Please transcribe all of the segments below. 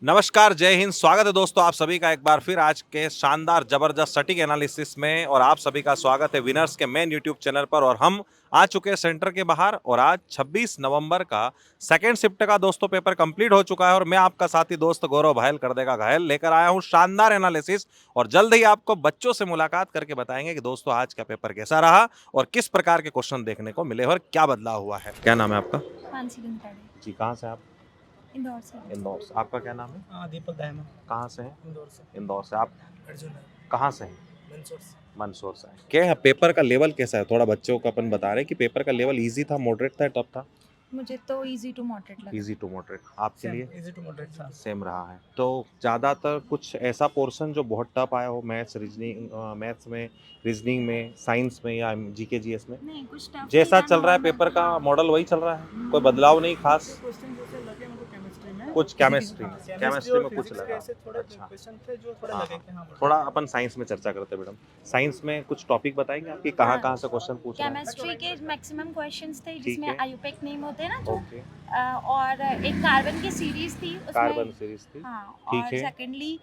नमस्कार, जय हिंद। स्वागत है दोस्तों आप सभी का एक बार फिर आज के शानदार जबरदस्त सटीक एनालिसिस में। और आप सभी का स्वागत है विनर्स के मेन यूट्यूब चैनल पर। और हम आ चुके हैं सेंटर के बाहर और आज 26 नवंबर का सेकंड शिफ्ट का दोस्तों पेपर कंप्लीट हो चुका है। और मैं आपका साथी दोस्त गौरव भायल कर देगा घायल लेकर आया हूं शानदार एनालिसिस। और जल्द ही आपको बच्चों से मुलाकात करके बताएंगे कि दोस्तों आज का पेपर कैसा रहा और किस प्रकार के क्वेश्चन देखने को मिले और क्या बदलाव हुआ है। क्या नाम है आपका? मानसी गंताड़े। जी, कहाँ से आप? इंदौर से। इंदौर से। आपका क्या नाम है? दीपक दायमा। कहाँ से हैं? इंदौर से। इंदौर से। आप अर्जुन कहाँ से हैं? मंदसौर से। मंदसौर से। क्या है पेपर का लेवल कैसा है? थोड़ा बच्चों को अपन बता रहे हैं कि पेपर का लेवल इजी था, मॉडरेट था, टफ था? मुझे तो इजी टू मॉडरेट लगा। Easy to moderate. आपके लिए? इजी टू मॉडरेट था। सेम रहा है। तो ज़्यादातर कुछ ऐसा पोर्शन जो बहुत टफ आया हो मैथ्स में, रीजनिंग में, साइंस में या जीके जीएस में? नहीं, कुछ टफ जैसा नहीं था, चल रहा है normal पेपर का था। मॉडल वही चल रहा है, कोई बदलाव नहीं खास? क्वेश्चन जैसे लगे मुझे केमिस्ट्री में। कुछ केमिस्ट्री में कुछ फिजिक्स लगा। ऐसे थोड़े अच्छा। क्वेश्चन थे जो थोड़े हाँ, लगे कि हां थोड़ा अपन साइंस में चर्चा करते हैं मैडम। साइंस में कुछ टॉपिक बताएंगे आपकी कहाँ हाँ। कहाँ से क्वेश्चन पूछ रहे हैं? केमिस्ट्री के मैक्सिमम क्वेश्चंस थे ठीक जिसमें है। आयुपेक नेम होते हैं ना जो ओके। और एक कार्बन की सीरीज थी उसमें। कार्बन सीरीज थी। हाँ, ठीक और है। सेकंडली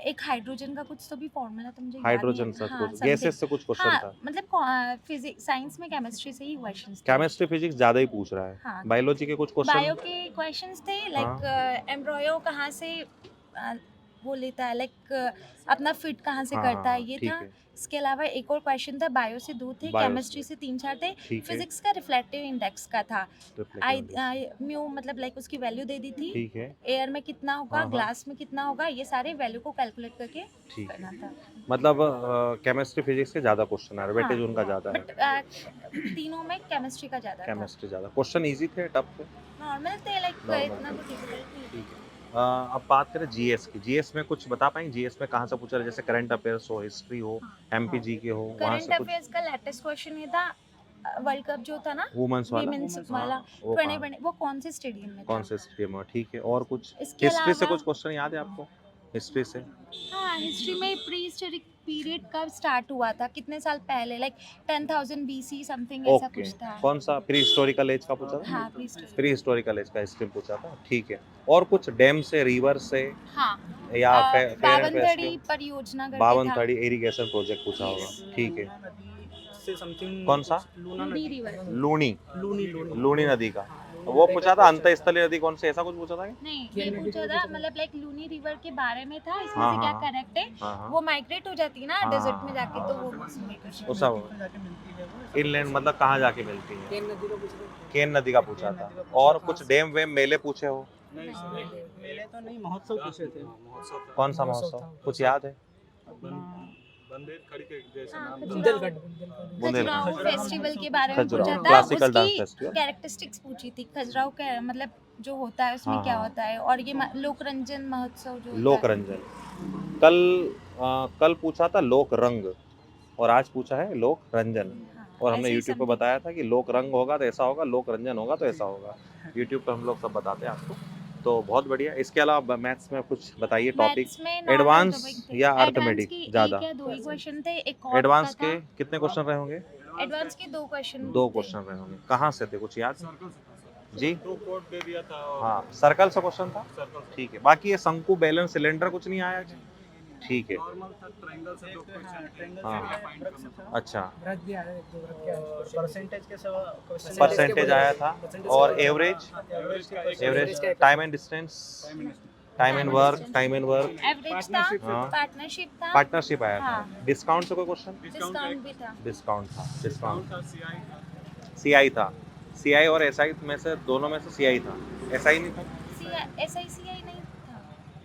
एक हाइड्रोजन का कुछ तो भी फॉर्मूला तो मुझे याद हाइड्रोजन नहीं से है। हाँ, कुछ गैसेस से कुछ क्वेश्चन हाँ, था। मतलब फिजिक्स साइंस में केमिस्ट्री से ही क्वेश्चंस थे। केमिस्ट्री फिजिक्स ज्यादा ही पूछ रहा है। हाँ। बायोलॉजी के कुछ बायो क्वेश्चन? के क्वेश्चंस थे हाँ। लाइक एम्ब्रॉयो कहाँ से वो लेता है, लाइक अपना फिट कहाँ से हाँ, करता है, हाँ, ये ठीक था। है। इसके अलावा एक और क्वेश्चन था, बायो से 2 थे, बायो केमिस्ट्री से 3-4 थे, ठीक है। फिजिक्स का रिफ्लेक्टिव इंडेक्स का था। Reflective index, म्यू मतलब लाइक उसकी वैल्यू दे दी थी, ठीक है। एयर में कितना होगा, हाँ, हाँ। ग्लास में कितना होगा, ये सारे वैल्यू को कैलकुलेट करके ठीक करना है। था। मतलब केमिस्ट्री फिजिक्स के ज्यादा क्वेश्चन आ रहे, वेटेज हाँ, उनका ज्यादा है। बट तीनों में केमिस्ट्री का ज़्यादा था। केमिस्ट्री ज्यादा। क्वेश्चन इजी थे, टफ थे? नॉर्मल थे, लाइक Normal इतना थे। कुछ डिफिकल्ट नहीं ठीक था। है। अब बात करें जीएस की। जीएस में कुछ बता पाएंगे? जीएस में कहाँ से पूछा रहे? जैसे करंट अफेयर्स हो, हिस्ट्री हो, एमपीजी के हो, वहाँ करंट से कुछ? अफेयर्स का लेटेस्ट क्वेश्चन ये था, वर्ल्ड कप जो था ना, वुमेन्स वाला? विमेंस हाँ, वाला वो 2020, वो कौन से स्टेडियम में कौन था? से स्ट्रीम है? ठीक है। और कुछ इसके हिस्ट्री से अलावा कुछ क्वेश्चन याद है आपको? हिस्ट्री से? हाँ, हिस्ट्री में प्री हिस्टोरिक पीरियड कब स्टार्ट हुआ था, कितने साल पहले, लाइक 10,000 बीसी समथिंग ऐसा ओके। कुछ था। कौन सा प्री हिस्टोरिकल एज का पूछा था? हाँ, prehistoric. Prehistorical age का हिस्ट्री पूछा था। ठीक है। और कुछ डैम से, रिवर से हाँ, या फेयर एंड बावनथड़ी रेस्क्यू? परियोजना करके था। बावनथड़ी इरिगेशन प्रोजेक्ट पूछा होगा। ठीक है। से समथिंग कौन सा? लूना लूनी नदी। रिवर। लूनी? लूनी लूनी नदी का वो पूछा था। अंतःस्थलीय नदी कौन सी, ऐसा कुछ पूछा था क्या? नहीं, ये पूछा था मतलब लाइक लूनी रिवर के बारे में था, इसमें हाँ, से क्या हाँ, करेक्ट है। हाँ, हाँ। वो माइग्रेट हो जाती है ना हाँ, डेजर्ट में हाँ, जाके, हाँ। तो वो उसमें question उसा जाके मिलती है वो। इनलैंड मतलब कहाँ जाके मिलती है? केन नदी का पूछ रहे थे। केन नदी का पूछा केन था। नदी का पूछा और था। कुछ डैम वेम मेले पूछे हो? नहीं, मेले तो नहीं, महोत्सव पूछे थे। कौन सा महोत्सव कुछ याद है? बुंदेलखंड। खजुराहो फेस्टिवल के बारे में खजुराहो, पूछा था, क्लासिकल डांस उसकी फेस्टिवल। कैरेक्टरिस्टिक्स पूछी थी। खजुराहो का मतलब जो होता है उसमें हाँ, क्या हाँ। होता है, और ये लोकरंजन महोत्सव जो होता लोक है। रंजन। कल पूछा था लोक रंग और आज पूछा है लोक रंजन। हाँ, और हमने ऐसे ही YouTube पे something। बताया था कि लोक रंग होगा तो ऐसा होगा, लोक रंजन होगा तो ऐसा होगा। YouTube पे हम लोग सब बताते हैं आपको। तो बहुत बढ़िया। इसके अलावा मैथ्स में कुछ बताइए टॉपिक, मैथ्स में normal एडवांस topic थे। या एडवांस अर्थमेटिक की ज्यादा? एक या दो ही क्वेश्चन थे, एक और एडवांस का के था। कितने क्वेश्चन रहे होंगे? एडवांस के 2 क्वेश्चन 2 थे। क्वेश्चन रहे होंगे। कहाँ से थे कुछ याद? जी? 2 कोड दे दिया था। हाँ, सर्कल से क्वेश्चन था। ठीक है। बाकी ये शंकु, बेलन, सिलेंडर कुछ नहीं आया? ठीक है। नॉर्मल था, ट्रायंगल से 2 क्वेश्चन। हाँ। अच्छा, वृत्त भी आया, 1-2 वृत्त के आए। परसेंटेज के सवा क्वेश्चन। परसेंटेज आया था। और average, time and distance, time and work, average था, हाँ। पार्टनरशिप था, पार्टनरशिप आया था। हाँ। डिस्काउंट से कोई क्वेश्चन? डिस्काउंट भी था। डिस्काउंट था। सीआई था। सीआई और एसआई में से, दोनों में से सीआई था। एसआई नहीं था? SICI नहीं था,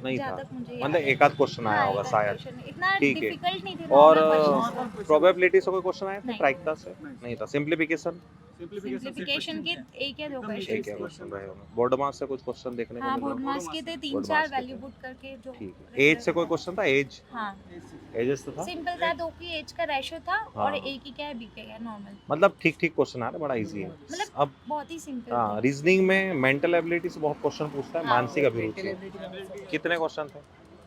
नहीं था। जहाँ तक मुझे याद मतलब है। एक आध क्वेश्चन आया हाँ, होगा एक आध शायद। क्वेश्चन, इतना ठीक है। डिफिकल्ट नहीं थे, और नॉर्मल क्वेश्चन। प्रोबेबिलिटी से कोई क्वेश्चन आया था? नहीं। प्रायिकता से नहीं था। सिंप्लीफिकेशन सिंप्लीफिकेशन के 1 या 2 एक या क्वेश्चन। क्वेश्चन रहे होंगे। बोर्ड मास से कुछ क्वेश्चन देखने को हाँ, मिला? बोर्ड मास के थे बोर्ड 3-4 मास के वैल्यू थे। पुट करके जो। ठीक है। एज से कोई क्वेश्चन था? एज, हाँ, एजेस तो था। सिंपल था, 2 की एज का रेशो था और हाँ। A की क्या है, B का क्या है, नॉर्मल, मतलब ठीक ठीक क्वेश्चन आ रहे, बड़ा इजी है। मतलब अब बहुत ही सिंपल हाँ, था। रीजनिंग में मेंटल एबिलिटी से बहुत क्वेश्चन पूछता है। हाँ। मानसिक अभिरुचि कितने क्वेश्चन थे?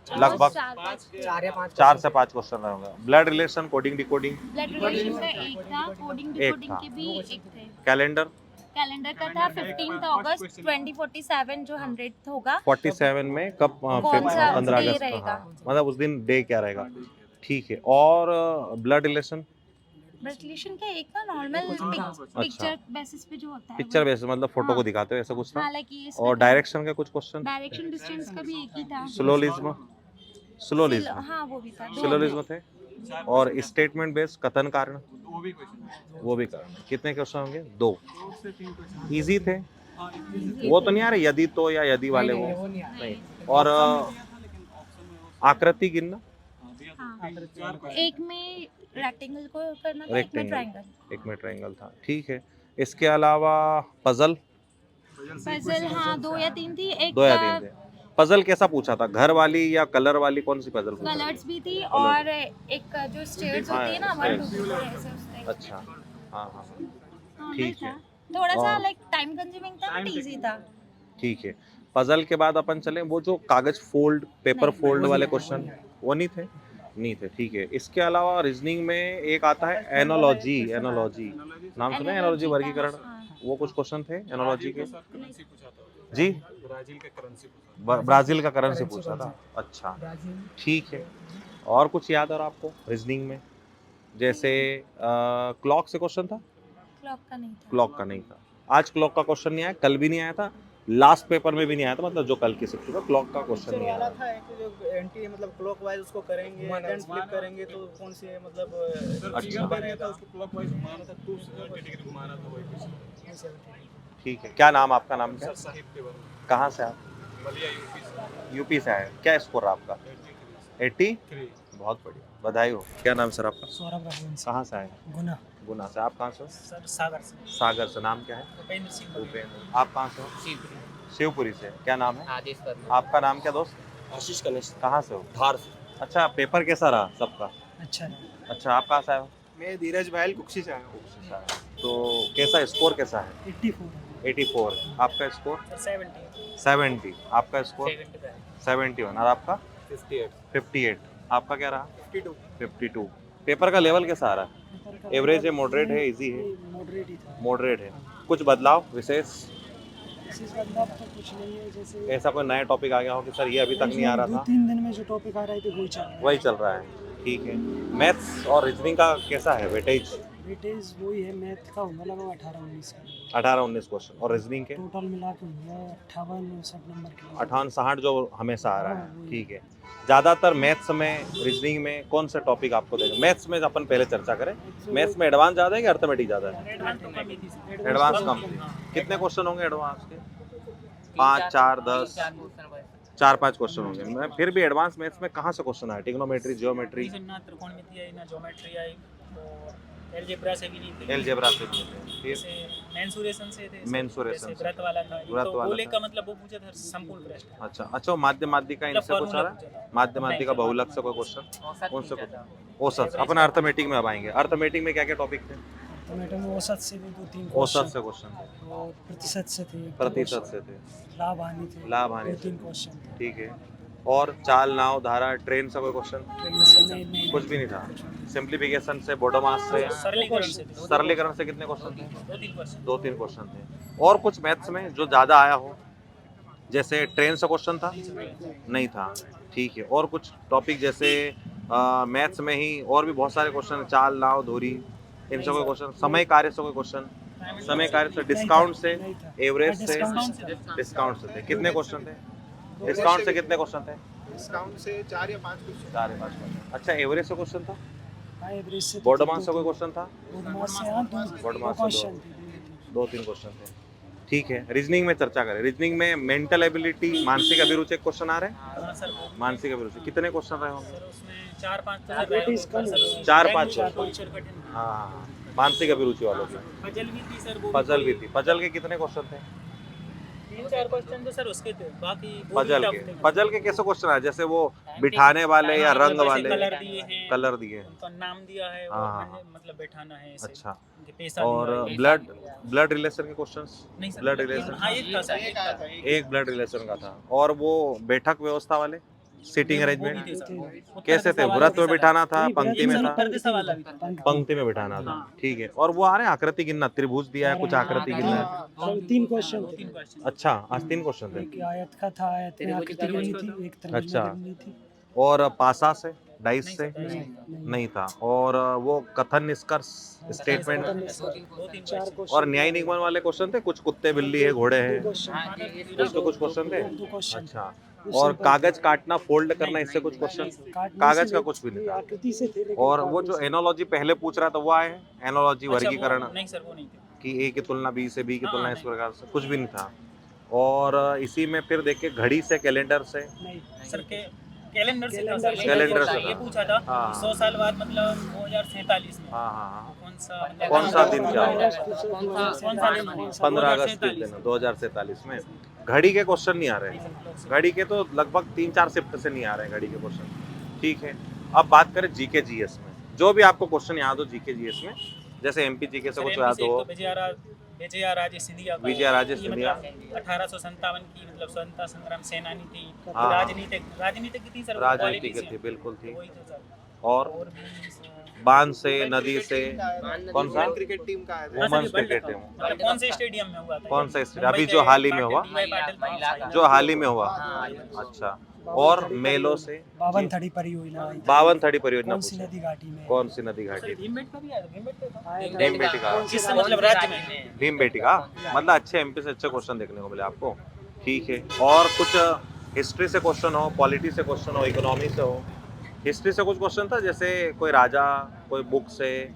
लगभग लगभग 4 या 5 4 से 5 क्वेश्चन रहे होंगे। Blood relation, coding decoding, blood relation का 1 था, कोडिंग एक डिकोडिंग था। के भी 1 थे। कैलेंडर कैलेंडर का था 15 अगस्त 2047 जो 100th होगा 47 में कब कौन सा 15 day अगस्त को, रहेगा? हाँ मतलब उस दिन डे क्या रहेगा। ठीक है। और ब्लड रिलेशन रेजोल्यूशन का एक ना नॉर्मल पिक्चर बेसिस पे जो होता है पिक्चर बेस मतलब फोटो को हाँ। दिखाते हो ऐसा कुछ था। हाँ लाइक ये और डायरेक्शन का कुछ क्वेश्चन, डायरेक्शन डिस्टेंस का भी एक ही था स्लोलिज्म स्लोलिज्म हाँ वो भी था दो स्लोलिज्म थे। और स्टेटमेंट बेस कथन कारण वो भी कारण। कितने क्वेश्चन होंगे? 2। इजी थे वो तो नहीं आ रहे, यदि तो या यदि वाले वो वो नहीं आता। नहीं। और आकृति गिनना, हाँ। एक में रेक्टेंगल को करना था एक में रेक्टेंगल, ट्रायंगल एक में ट्रायंगल था। ठीक है। इसके अलावा पजल पजल हाँ 2 या 3 थी एक 2 या 3 थे। पजल कैसा पूछा था, घर वाली या कलर वाली, कौन सी पजल पूछा था? कलर्स भी थी और एक जो स्टेयर्स हाँ, होती है ना 1 2 3 ऐसे उस टाइप अच्छा हाँ हाँ हाँ, ठीक था है। थोड़ा सा और- लाइक टाइम कंज्यूमिंग था बट इजी था ठीक है। पजल के बाद अपन चले वो जो कागज फोल्ड पेपर नहीं, फोल्ड वो वाले नहीं, क्वेश्चन, वो नहीं थे। नहीं थे ठीक है। इसके अलावा रीजनिंग में एक आता है एनोलॉजी, एनोलॉजी नाम सुना है? एनोलॉजी का, वर्गीकरण, हाँ। वो कुछ क्वेश्चन थे एनोलॉजी के जी। ब्राजील का करेंसी पूछा था, अच्छा ब्राजील ठीक है। और कुछ याद और आपको रीजनिंग में? जैसे क्लॉक से क्वेश्चन था, क्लॉक का नहीं था क्लॉक का नहीं था। आज क्लॉक का क्वेश्चन नहीं आया, कल भी नहीं आया था, लास्ट पेपर में भी नहीं आया था, मतलब जो कल की शिफ्ट का क्लॉक का क्वेश्चन नहीं वाला आया। था एक जो एंटी मतलब क्लॉकवाइज उसको करेंगे देन फ्लिप करेंगे तो कौन सी मतलब अच्छा। बनेगा क्लॉकवाइज घुमाना था 270 डिग्री घुमाना था वही क्वेश्चन। ठीक है। क्या नाम, आपका नाम क्या? सर साहिब के वर्मा, कहाँ से आप? बलिया यूपी से यूपी से आए। क्या स्कोर रहा आपका? 80। 3 बहुत बढ़िया, बधाई हो। क्या नाम सर आपका? सौरभ रघुवंशी कहाँ से आए? गुना गुना से। आप कहाँ से हो? सर सागर से सागर से। नाम क्या है? उपेंद्र सिंह भूपेंद्र। आप कहाँ से हो? शिवपुरी से। क्या नाम है आदेश करना आपका? नाम क्या दोस्त? आशीष कनिष्ठ कहाँ से हो? धार अच्छा, पेपर कैसा रहा सबका? अच्छा अच्छा, आप कहाँ से आए हो? मैं धीरज भाई कुक्षी से आया हूँ। तो कैसा स्कोर कैसा है? 84 84। आपका स्कोर? सर 70 70। आपका स्कोर? 71। और आपका? 58 58। आपका क्या रहा? 52 52। पेपर का लेवल कैसा आ रहा है? एवरेज है, मॉडरेट है, इजी है? मॉडरेट ही था मॉडरेट है। कुछ बदलाव विशेष विशेष बदलाव तो कुछ नहीं है जैसे ऐसा कोई नया टॉपिक आ गया हो कि सर ये अभी तक नहीं आ रहा था? 2-3 दिन में जो टॉपिक आ रहे थे वही चल रहा है वही चल रहा है। ठीक है। मैथ्स और रीजनिंग का कैसा है वेटेज? वेटेज वही है मैथ का होगा लगभग 18-19 का 18-19 क्वेश्चन। और रीजनिंग के टोटल मिला के होगा 58-59 नंबर के 58-60 जो हमेशा आ रहा हाँ, है। वही। ठीक है। ज़्यादातर मैथ्स में, रीजनिंग में कौन सा टॉपिक आपको देगा? मैथ्स में अपन पहले चर्चा करें। मैथ्स में एडवांस ज़्यादा है कि अर्थमेटिक ज़्यादा है? एडवांस कम। कितने क्वेश्चन होंगे एडवांस के? 5, 4, 10, 4-5 क्वेश्चन होंगे। मैं फिर भी एडवांस मैथ्स में कहाँ से क्वेश्चन आए? ट्रिग्नोमेट्री, जियोमेट्री, ना त्रिकोणमिति आई ना ज्योमेट्री आई और अलजेब्रा से भी नहीं थे एलजेब्रा से भी थे। फिर जैसे मेंसुरेशन से थे मेंसुरेशन जैसे से। व्रत वाला था व्रत तो वाला गोले था। का मतलब वो पूछा था संपूर्ण पृष्ठ अच्छा अच्छा। माध्य माध्यिका इनसे कुछ आ रहा है? माध्य माध्यिका बहुलक से कोई क्वेश्चन? उनसे कुछ औसत। अपन अर्थमेटिक में अब आएंगे। अर्थमेटिक में क्या क्या टॉपिक थे? तो मैडम औसत से भी 2-3 औसत से क्वेश्चन थे, और प्रतिशत से थे प्रतिशत से थे, लाभ हानि थे लाभ हानि 2-3 क्वेश्चन थे ठीक है। और चाल, नाव, धारा, ट्रेन से कोई क्वेश्चन? ट्रेन से नहीं कुछ भी नहीं था। सिंप्लीफिकेशन से, बॉडो मास से, सरलीकरण से थे सरलीकरण से कितने क्वेश्चन थे? 2-3 क्वेश्चन 2-3 क्वेश्चन थे। और कुछ मैथ्स में जो ज़्यादा आया हो? जैसे ट्रेन से क्वेश्चन था? नहीं था। ठीक है। और कुछ टॉपिक जैसे मैथ्स में ही और भी बहुत सारे क्वेश्चन, चाल, नाव, धुरी, इनसे कोई क्वेश्चन? समय कार्य से कोई क्वेश्चन? समय कार्य से, डिस्काउंट से, एवरेज से, डिस्काउंट से थे। कितने क्वेश्चन थे? डिस्काउंट से कितने क्वेश्चन थे? डिस्काउंट से 4 या 5 क्वेश्चन। 4 या 5 क्वेश्चन। अच्छा, एवरेज से क्वेश्चन था? हाँ एवरेज से बॉडो मास से कोई क्वेश्चन था? बॉडो मास से हाँ बॉडो मास से क्वेश्चन थे 2-3 क्वेश्चन थे। ठीक है। रीजनिंग में चर्चा करें। रीजनिंग में मेंटल एबिलिटी, मानसिक अभिरुचि क्वेश्चन आ रहे हैं? हाँ सर मानसिक अभिरुचि कितने क्वेश्चन रहे होंगे? सर उसमें 4-5 तो सर 4-5 कठिन हाँ हाँ हाँ। मानसिक अभिरुचि वालों की पजल भी थी सर वो पजल भी थी। पजल के कितने क्वेश्चन थे? 3-4 क्वेश्चन तो सर उसके थे बाकी वो भी पजल tough के थे। पजल के कैसे क्वेश्चन आए? जैसे वो बिठाने वाले या रंग जैसे वाले? कलर दिए हैं कलर दिए। उनका नाम दिया है हाँ, और हाँ, मैंने मतलब बैठाना है ऐसे अच्छा। उनके पेशा और दिया है। ब्लड ब्लड रिलेशन के क्वेश्चंस? नहीं सर ब्लड रिलेशन हाँ एक था सर एक था एक ब्लड रिलेशन का था। और वो बैठक व्यवस्था वाले? सीटिंग वो भी अरेंजमेंट थे सर, वो कैसे थे? उत्तर व्रत में दिशा बिठाना था, नहीं, पंक्ति में सर, था? उत्तर दिशा वाला भी था। पंक्ति में बिठाना था, ठीक है। और वो आ रहे हैं आकृति गिनना, त्रिभुज दिया है, कुछ आकृति गिनना है। सर 3 क्वेश्चन थे। 3 क्वेश्चन। अच्छा, आज 3 क्वेश्चन थे। एक आयत का था, आयत में आकृति गिननी थी, एक त्रिभुज अच्छा। में गिननी थी। और पासा से, डाइस नहीं से सर, नहीं। नहीं था। और वो कथन निष्कर्ष, स्टेटमेंट 2-3 4 क्वेश्चन। क्वेश्चन और न्याय निगमन वाले क्वेश्चन थे। कुछ कुत्ते बिल्ली है, घोड़े हैं, क्वेश्चन कुछ तो कुछ क्वेश्चन थे। 2 क्वेश्चन अच्छा, और कागज काटना, फोल्ड करना, इससे कुछ क्वेश्चन? कागज का कुछ भी नहीं था। आकृति से थे, लेकिन और वो जो एनोलॉजी पहले पूछ रहा था वो आए, एनोलॉजी अच्छा, वो- वर्गीकरण नहीं सर, वो नहीं थे। कि ए की तुलना बी से, बी की हाँ, तुलना इस नहीं। प्रकार से, कुछ भी नहीं था। और इसी में फिर देखिए घड़ी से, कैलेंडर से, नहीं सर के कैलेंडर से था कैलेंडर सर। से कैलेंडर से ये था। पूछा था हाँ। 100 साल बाद मतलब 2047 में हाँ हाँ हाँ, कौन सा कौन सा दिन क्या होगा? कौन सा दिन होगा? 15 अगस्त के दिन 2047 में। घड़ी के क्वेश्चन नहीं आ रहे हैं, घड़ी के तो लगभग 3-4 शिफ्ट से नहीं आ रहे हैं घड़ी के क्वेश्चन, ठीक है। अब बात करें जीके जीएस में, जो भी आपको क्वेश्चन याद हो जीके जीएस में, जैसे एमपी जीके से कुछ याद हो। विजया राजे सिंधिया का विजया राजे ये सिंधिया। मतलब 1857 की मतलब स्वतंत्रता संग्राम सेनानी थी। हाँ। राजनीतिक की थी सर, राजनीति के थे, politician। बिल्कुल थी। वही तो सर। और और भी सर- बांध से, नदी से, कौन सा? क्रिकेट टीम का है हाँ सर, ये women's world cricket cup. Team. मतलब कौन से स्टेडियम में हुआ था? कौन सा स्टेडियम? मुंबई अभी जो के हाल ही में हुआ? DY पाटिल जो हाल ही में हुआ। अच्छा, और मेलों से 52 थड़ी परियोजना आई थी। 52 थड़ी परियोजना कौन सी पूछी। नदी घाटी में? कौन सी नदी घाटी? सर, भीमबेटका भी आया था, भीमबेटका था। आया था। भीमबेटका। किस मतलब राज्य में? भीमबेटका, मतलब अच्छे एमपी से अच्छे क्वेश्चन देखने को मिले आपको, ठीक है। और कुछ हिस्ट्री से क्वेश्चन हो, पॉलिटी से क्वेश्चन हो, इकोनॉमी से हो। हिस्ट्री से कुछ क्वेश्चन था, जैसे कोई राजा, कोई बुक से,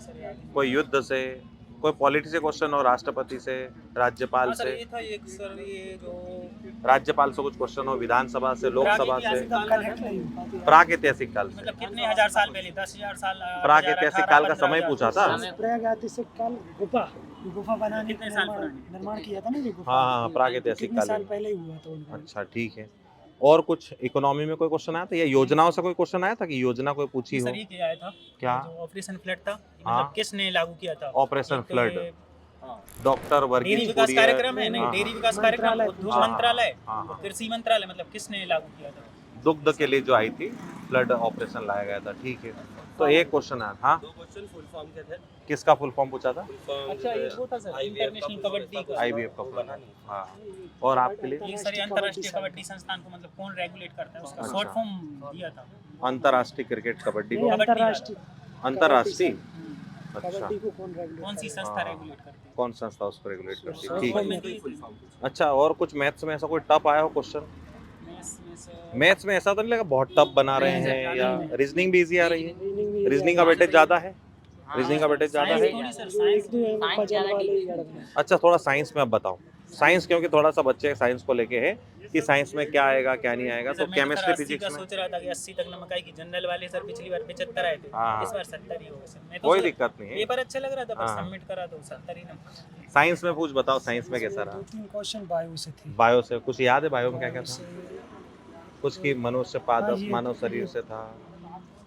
कोई युद्ध से, कोई पॉलिटी से क्वेश्चन हो, राष्ट्रपति से, राज्यपाल हाँ सर, से, ये था एक सर, ये जो राज्यपाल से कुछ क्वेश्चन हो, विधानसभा से, लोकसभा से, तब कनेक्ट नहीं हो पाती। प्राक ऐतिहासिक काल से। मतलब कितने हजार साल पहले, 10,000 साल, प्राक 10,000, ऐतिहासिक काल का 18,000, समय पूछा था। प्रयाग ऐतिहासिक काल गुफा बनाने कितने का साल पुरानी? निर्माण किया था ना ये गुफा। हाँ हाँ, प्राक ऐतिहासिक कितने काल साल में। पहले ही हुआ था उनका। अच्छा, ठीक है। और कुछ इकोनॉमी में कोई क्वेश्चन आया था या योजनाओं से कोई क्वेश्चन आया था कि योजना कोई पूछी हो? सर, ये क्या आया था? क्या? जो ऑपरेशन फ्लड था, हाँ। मतलब किसने लागू किया था? ऑपरेशन एक तो फ्लड, ये डॉक्टर डेयरी वर्गीज विकास कुरियन। कार्यक्रम है, नहीं हाँ, डेयरी विकास कार्यक्रम, मंत्रालय। उद्योग हाँ, मंत्रालय हाँ, और हाँ। कृषि मंत्रालय, मतलब किसने लागू किया था? दुग्ध के लिए जो आई थी फ्लड ऑपरेशन लाया गया था, ठीक है। तो एक क्वेश्चन आया, हाँ, 2 क्वेश्चन फुल फॉर्म के थे। किसका फुल फॉर्म पूछा था? अच्छा, ये वो था सर, इंटरनेशनल कबड्डी का। आईवीएफ का फुल फॉर्म। हाँ, और आपके लिए ये सर, ये अंतर्राष्ट्रीय कबड्डी संस्थान को मतलब कौन रेगुलेट करता है, उसका अच्छा। शॉर्ट फॉर्म दिया था। अंतर्राष्ट्रीय क्रिकेट कबड्डी नहीं, को, अंतर्राष्ट्रीय अंतर्राष्ट्रीय, अच्छा, कबड्डी को कौन रेगुलेट कौन सी संस्था हाँ। रेगुलेट करती है? कौन संस्था उसको रेगुलेट करती है, शॉर्ट ठीक फॉर्म है। में फुल फॉर्म। अच्छा, और कुछ मैथ्स में ऐसा कोई टफ आया हो क्वेश्चन? मैथ्स में सर, मैथ्स में ऐसा तो नहीं लगा बहुत टफ बना रहे नहीं, हैं, नहीं, या नहीं। रीजनिंग भी इजी आ रही है? रीजनिंग रीजनिंग का वेटेज ज्यादा है? रीजनिंग का वेटेज ज्यादा साइंस है? थोड़ी सर, जो एक साइंस दो पजल वाले ही गड़बड़ है। अच्छा, थोड़ा साइंस में अब बताओ। साइंस, क्योंकि थोड़ा सा बच्चे साइंस को लेके है कि साइंस में क्या आएगा क्या नहीं आएगा, तो सर, मैं केमिस्ट्री 80 का फिजिक्स में सोच रहा था कि 80 तक नमक आएगी। जनरल वाले सर पिछली बार 75 आए थे, हाँ। इस बार 70 ही हो गए सर। मैं तो कोई सर दिक्कत नहीं है। पेपर अच्छा लग रहा था, पर हाँ। सबमिट करा तो 70 ही नंबर। साइंस में पूछ बताओ, साइंस में कैसा रहा? 2-3 क्वेश्चन बायो से थे। बायो से कुछ याद है? बायो में क्या क्या बायो था? से कुछ की मनुष्य पादप हाँ, ये- मानव शरीर से था,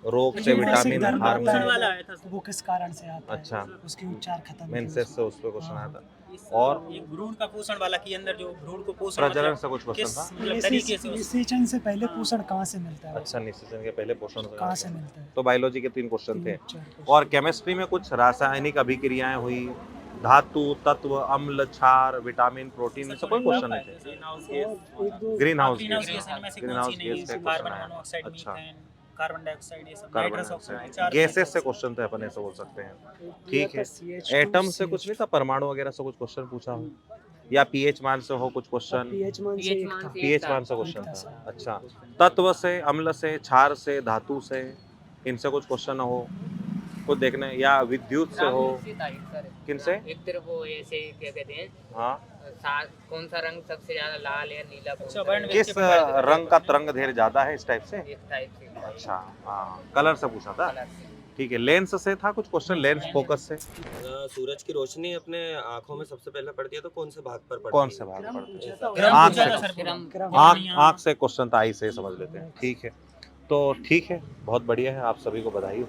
रोग से जो बेसिक विटामिन धर्म हार्मोन, होता है, वाला आया था। वो किस कारण से आता है, अच्छा, उसके उपचार खत्म मेंसेस से उस पे क्वेश्चन आया था। और और ये भ्रूण का पोषण वाला के अंदर जो भ्रूण को पोषण प्रजनन मतलब से कुछ क्वेश्चन किस था? मतलब तरीके से उस- निषेचन से पहले पोषण कहाँ से मिलता है? अच्छा, निषेचन के पहले पोषण से कहाँ से मिलता है? तो बायोलॉजी के 3 क्वेश्चन थे। 3-4 क्वेश्चन। और केमिस्ट्री में कुछ रासायनिक अभिक्रियाएं हुई, धातु, तत्व, अम्ल, क्षार, विटामिन, प्रोटीन, ऐसा कोई क्वेश्चन नहीं थे। और एक दो green house green house gas, gas इनमें से ग्रीन कौन हाउस सी नहीं? गैस का कार्बन क्वेश्चन आया। मोनोऑक्साइड, अच्छा, मीथेन, कार्बन डाइऑक्साइड, ये सब कार्बन नाइट्रस डाइऑक्साइड, ऑक्साइड, चार गैसेस से गैसेस। क्वेश्चन थे, अपन ऐसा बोल सकते हैं, एक ठीक दिया है। था CH2, एटम से कुछ नहीं था? परमाणु वगैरह से कुछ क्वेश्चन पूछा हो, या पीएच मान से हो कुछ क्वेश्चन? पीएच मान से एक था। पीएच मान से क्वेश्चन था। था। अच्छा, तत्व से, अम्ल से, क्षार से, धातु से, इनसे कुछ क्वेश्चन हो कुछ देखने, या विद्युत से हो, किनसे? एक तरफ वो ऐसे क्या कहते हैं, हाँ, कौन सा रंग सबसे ज्यादा लाल या नीला, कौन अच्छा, सा वर्ण रंग? किस रंग का तरंग दैर्घ्य ज्यादा है, इस टाइप से? इस टाइप से अच्छा, हाँ, कलर से पूछा था, कलर से। ठीक है। लेंस से था कुछ क्वेश्चन, लेंस फोकस से? सूरज की रोशनी अपने आंखों में सबसे पहले पड़ती है तो कौन से भाग पर पड़ती कौन है? से भाग पड़ते हैं? ग्राम आँख पूछा से। था सर, ग्राम। ग्राम। आँख से क्वेश्चन था, आई से समझ लेते हैं, ठीक है। तो ठीक है, बहुत बढ़िया है, आप सभी को बधाई हो।